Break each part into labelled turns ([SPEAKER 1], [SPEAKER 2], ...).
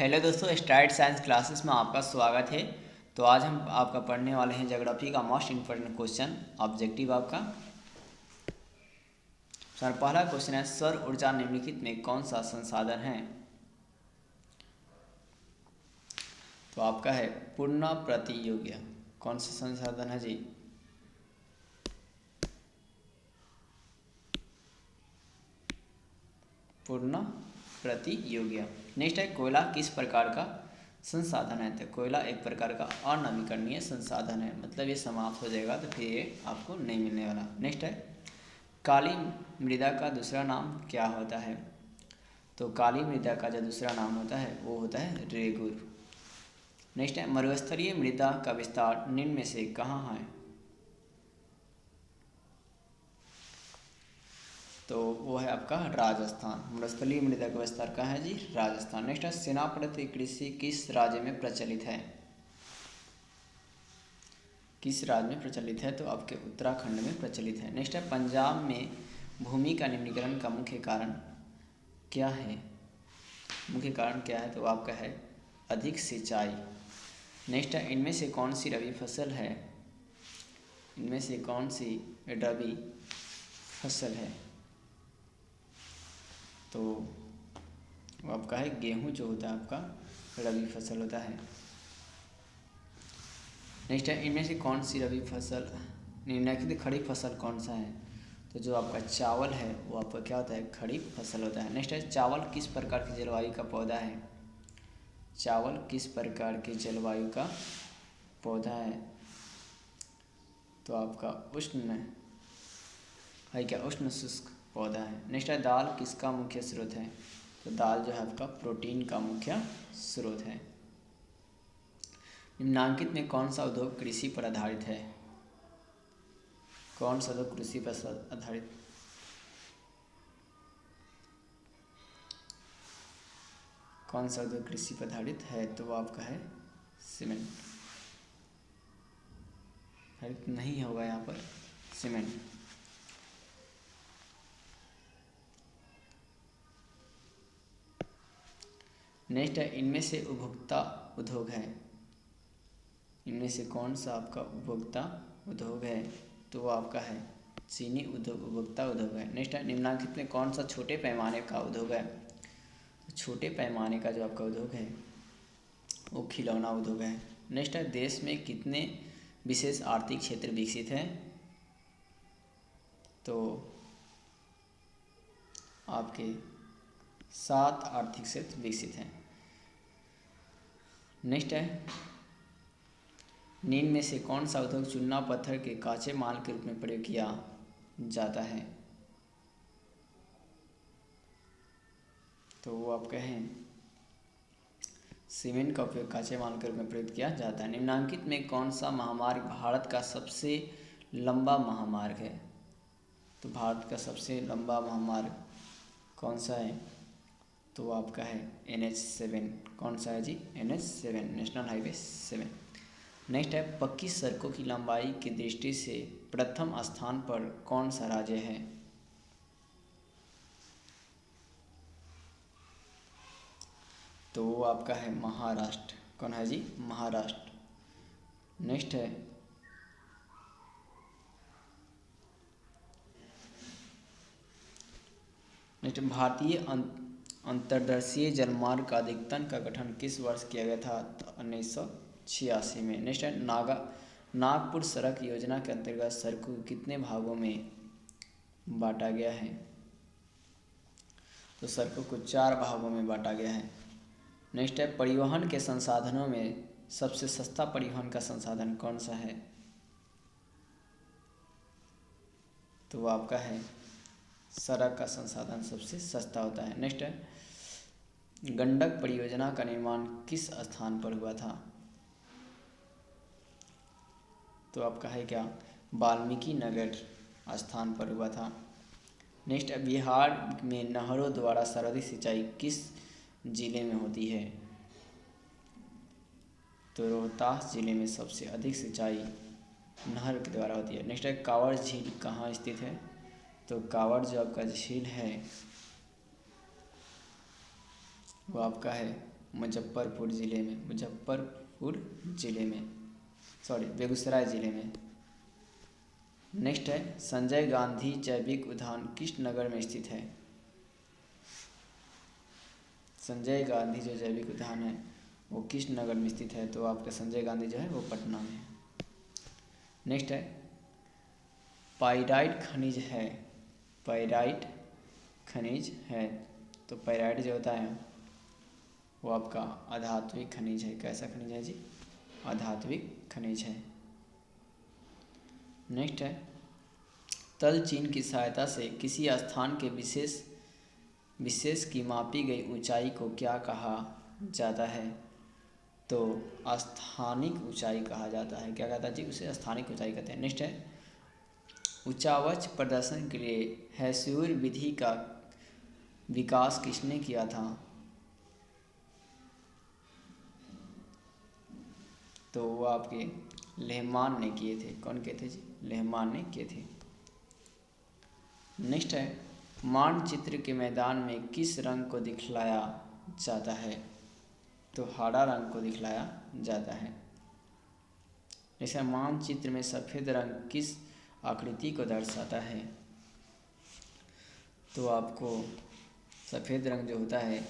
[SPEAKER 1] Hello दोस्तों, start science classes में आपका स्वागत है। तो आज हम आपका पढ़ने वाले हैं ज्योग्राफी का मोस्ट इम्पोर्टेंट क्वेश्चन ऑब्जेक्टिव आपका। सर पहला क्वेश्चन है, सौर ऊर्जा निम्नलिखित में कौन सा संसाधन है? तो आपका है पूर्ण प्रतियोग्य। कौन सा संसाधन है जी? पूर्ण प्रतियोग्य। नेक्स्ट है, कोयला किस प्रकार का संसाधन है? तो कोयला एक प्रकार का अनवीकरणीय संसाधन है, मतलब ये समाप्त हो जाएगा तो फिर ये आपको नहीं मिलने वाला। नेक्स्ट है, काली मृदा का दूसरा नाम क्या होता है? तो काली मृदा का जो दूसरा नाम होता है वो होता है रेगुर। नेक्स्ट है, मरुस्थलीय मृदा का विस्तार निम्न में से कहाँ है? तो वो है आपका राजस्थान। मरुस्थलीय मृदा का विस्तार कहाँ है जी? राजस्थान। नेक्स्ट है, सेनापति कृषि किस राज्य में प्रचलित है? किस राज्य में प्रचलित है? तो आपके उत्तराखंड में प्रचलित है। नेक्स्ट है, पंजाब में भूमि का निम्नीकरण का मुख्य कारण क्या है? मुख्य कारण क्या है? तो आपका है अधिक सिंचाई। नेक्स्ट है, इनमें से कौन सी रबी फसल है? इनमें से कौन सी रबी फसल है? तो वो आपका है गेहूं, जो होता है आपका रबी फसल होता है। नेक्स्ट है, इनमें से कौन सी रबी फसल निम्नलिखित खरीफ फसल कौन सा है? तो जो आपका चावल है वो आपका क्या होता है? खरीफ फसल होता है। नेक्स्ट है, चावल किस प्रकार की जलवायु का पौधा है? चावल किस प्रकार की जलवायु का पौधा है? तो आपका उष्ण है, क्या उष्ण शुष्क पौधा है। नेक्स्ट है, दाल किसका मुख्य स्रोत है? तो दाल जो है आपका प्रोटीन का मुख्य स्रोत है। निम्नांकित में कौन सा उद्योग कृषि पर आधारित है? कौन सा उद्योग कृषि पर आधारित? कौन सा उद्योग कृषि पर आधारित है? तो वो आपका है सीमेंट। हरित नहीं होगा यहाँ पर, सीमेंट। नेक्स्ट है, इनमें से उपभोक्ता उद्योग है। इनमें से कौन सा आपका उपभोक्ता उद्योग है? तो वो आपका है चीनी उद्योग, उपभोक्ता उद्योग है। नेक्स्ट है, निम्नलिखित में कौन सा छोटे पैमाने का उद्योग है? तो छोटे पैमाने का जो आपका उद्योग है वो खिलौना उद्योग है। नेक्स्ट है, देश में कितने विशेष आर्थिक क्षेत्र विकसित हैं? तो आपके 7 आर्थिक क्षेत्र विकसित हैं। नेक्स्ट है, निम्न में से कौन सा उद्योग चूना पत्थर के काचे माल के रूप में प्रयोग किया जाता है? तो वो आपका है सीमेंट का उपयोग काचे माल के रूप में प्रयोग किया जाता है। निम्नांकित में कौन सा महामार्ग भारत का सबसे लंबा महामार्ग है? तो भारत का सबसे लंबा महामार्ग कौन सा है? तो वो आपका है NH7। कौन सा है जी? NH7, national highway 7। नेक्स्ट है, पक्की सड़कों की लंबाई की दृष्टि से प्रथम स्थान पर कौन सा राज्य है? तो वो आपका है महाराष्ट्र। कौन है जी? महाराष्ट्र। नेक्स्ट है, भारतीय अंतर्देशीय जलमार्ग का अधिकतम का गठन किस वर्ष किया गया था? तो 1986 में। नेक्स्ट है, नागपुर सड़क योजना के अंतर्गत सड़कों को कितने भागों में बांटा गया है? तो सड़कों को 4 भागों में बांटा गया है। नेक्स्ट है, परिवहन के संसाधनों में सबसे सस्ता परिवहन का संसाधन कौन सा है? तो वो आपका है सड़क का संसाधन सबसे सस्ता होता है। नेक्स्ट है, गंडक परियोजना का निर्माण किस स्थान पर हुआ था? तो आपका है क्या? वाल्मीकि नगर स्थान पर हुआ था। नेक्स्ट है, बिहार में नहरों द्वारा सर्वाधिक सिंचाई किस जिले में होती है? तो रोहतास जिले में सबसे अधिक सिंचाई नहर के द्वारा होती है। नेक्स्ट है, कांवड़ झील कहाँ स्थित है? तो कांवड़ जो आपका झील है वो आपका है मुजफ्फरपुर ज़िले में, बेगूसराय ज़िले में। नेक्स्ट है संजय गांधी जैविक उद्यान किस नगर में स्थित है? संजय गांधी जो जैविक उद्यान है वो किस नगर में स्थित है? तो आपका संजय गांधी जो है वो पटना में है। नेक्स्ट है पाइराइट खनिज है। तो पाइराइट जो होता है वो आपका अधात्विक खनिज है। कैसा खनिज है जी? अधात्विक खनिज है। नेक्स्ट है तल चिन्ह की सहायता से किसी स्थान के विशेष की मापी गई ऊंचाई को क्या कहा जाता है? तो स्थानिक ऊंचाई कहा जाता है। क्या कहता है जी? उसे स्थानिक ऊंचाई कहते हैं। नेक्स्ट है उच्चावच प्रदर्शन के लिए हेस्यूर विधि का विकास किसने किया था? तो वो आपके लेहमान ने किए थे। कौन किए थे जी? लेहमान ने किए थे। नेक्स्ट है मानचित्र के मैदान में किस रंग को दिखलाया जाता है? तो हरा रंग को दिखलाया जाता है। जैसे मानचित्र में सफ़ेद रंग किस आकृति को दर्शाता है? तो आपको सफ़ेद रंग जो होता है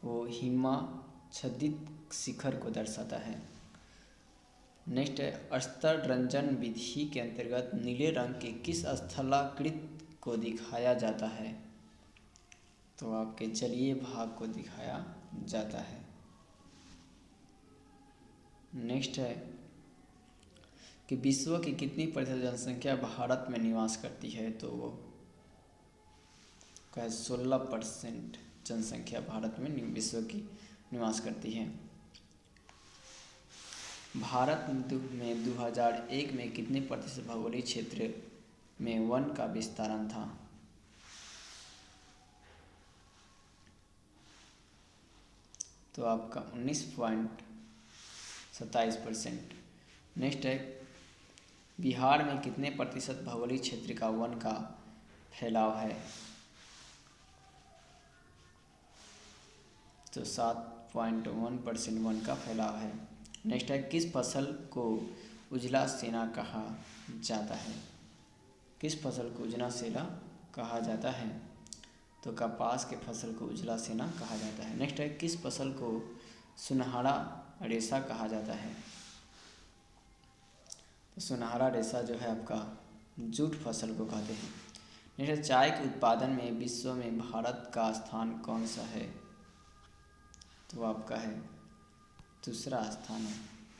[SPEAKER 1] वो हिमाच्छादित शिखर को दर्शाता है। नेक्स्ट है स्तर रंजन विधि के अंतर्गत नीले रंग के किस स्थलाकृत को दिखाया जाता है? तो आपके जलीय भाग को दिखाया जाता है। नेक्स्ट है कि विश्व की कितनी प्रतिशत जनसंख्या भारत में निवास करती है? तो वो का 16% जनसंख्या भारत में विश्व की निवास करती है। भारत में 2001 में कितने प्रतिशत भौगोलिक क्षेत्र में वन का विस्तारण था? तो आपका 19.27%। नेक्स्ट है बिहार में कितने प्रतिशत भौगोलिक क्षेत्र का वन का फैलाव है? तो 7.1% वन का फैलाव है। नेक्स्ट है किस फसल को उजला सेना कहा जाता है? किस फसल को उजला सेना कहा जाता है? तो कपास के फसल को उजला सेना कहा जाता है। नेक्स्ट है किस फसल को सुनहरा रेशा कहा जाता है? तो सुनहरा रेशा जो है आपका जूट फसल को कहते हैं। नेक्स्ट चाय के उत्पादन में विश्व में भारत का स्थान कौन सा है? तो आपका है दूसरा स्थान है।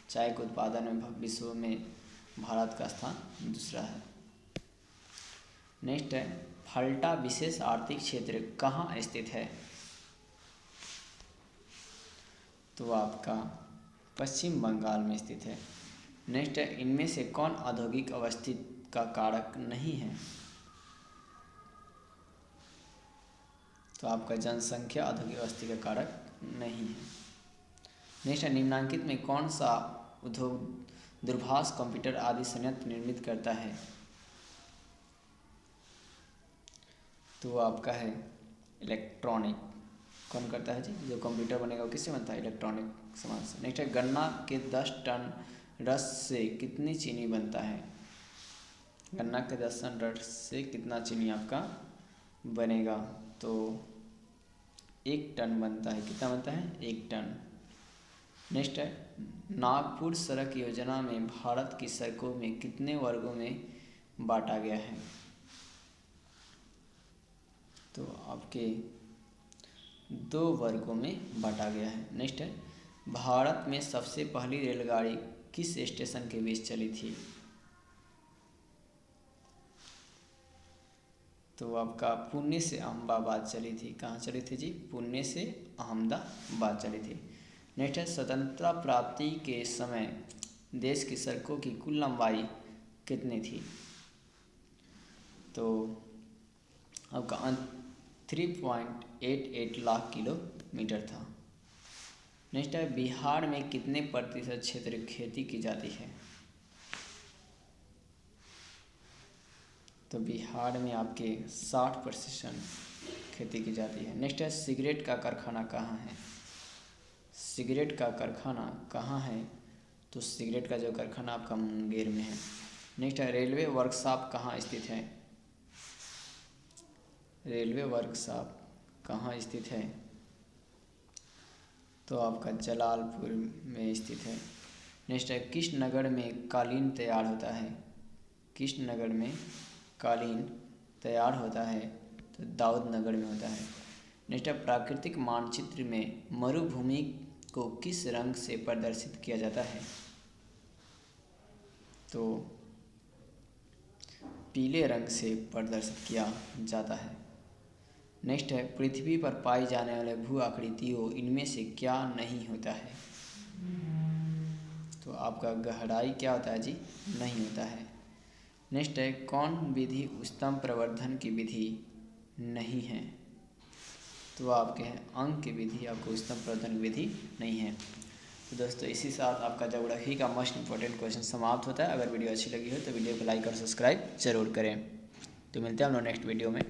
[SPEAKER 1] चाय के उत्पादन में विश्व में भारत का स्थान दूसरा है। नेक्स्ट है फल्टा विशेष आर्थिक क्षेत्र कहाँ स्थित है? तो आपका पश्चिम बंगाल में स्थित है। नेक्स्ट है इनमें से कौन औद्योगिक अवस्थित का कारक नहीं है? तो आपका जनसंख्या औद्योगिक अवस्थी का कारक नहीं है। नेक्स्ट है निम्नलिखित में कौन सा उद्योग दूरभाष कंप्यूटर आदि संयंत्र निर्मित करता है? तो आपका है इलेक्ट्रॉनिक। कौन करता है जी? जो कंप्यूटर बनेगा वो किससे बनता है? इलेक्ट्रॉनिक सामान से। नेक्स्ट है गन्ना के 10 टन रस से कितनी चीनी बनता है? गन्ना के 10 टन रस से कितना चीनी आपका बनेगा? तो 1 टन बनता है। कितना बनता है? 1 टन। नेक्स्ट है नागपुर सड़क योजना में भारत की सड़कों में कितने वर्गों में बांटा गया है? तो आपके 2 वर्गों में बांटा गया है। नेक्स्ट है भारत में सबसे पहली रेलगाड़ी किस स्टेशन के बीच चली थी? तो आपका पुणे से अहमदाबाद चली थी। कहाँ चली थी जी? पुणे से अहमदाबाद चली थी। नेक्स्ट है स्वतंत्रता प्राप्ति के समय देश की सड़कों की कुल लंबाई कितनी थी? तो आपका 3.88 लाख किलोमीटर था। नेक्स्ट है बिहार में कितने प्रतिशत क्षेत्र खेती की जाती है? तो बिहार में आपके 60% खेती की जाती है। नेक्स्ट है सिगरेट का कारखाना कहाँ है? सिगरेट का कारखाना कहाँ है? तो सिगरेट का जो कारखाना आपका मुंगेर में है। नेक्स्ट है रेलवे वर्कशॉप कहाँ स्थित है? रेलवे वर्कशॉप कहाँ स्थित है? तो आपका जलालपुर में स्थित है। नेक्स्ट है किस नगर में कालीन तैयार होता है? किस नगर में कालीन तैयार होता है? तो दाऊद नगर में होता है। नेक्स्ट है प्राकृतिक मानचित्र में मरुभूमि को किस रंग से प्रदर्शित किया जाता है? तो पीले रंग से प्रदर्शित किया जाता है। नेक्स्ट है पृथ्वी पर पाई जाने वाले भू आकृतियों इनमें से क्या नहीं होता है? तो आपका गहराई क्या होता है जी? नहीं होता है। नेक्स्ट है कौन विधि उच्चतम प्रवर्धन की विधि नहीं है? तो आपके हैं अंक की विधि आपको उच्चतम प्रवर्धन की विधि नहीं है। तो दोस्तों इसी साथ आपका ज्योग्राफी का मोस्ट इंपॉर्टेंट क्वेश्चन समाप्त होता है। अगर वीडियो अच्छी लगी हो तो वीडियो को लाइक और सब्सक्राइब जरूर करें। तो मिलते हैं हम लोग नेक्स्ट वीडियो में।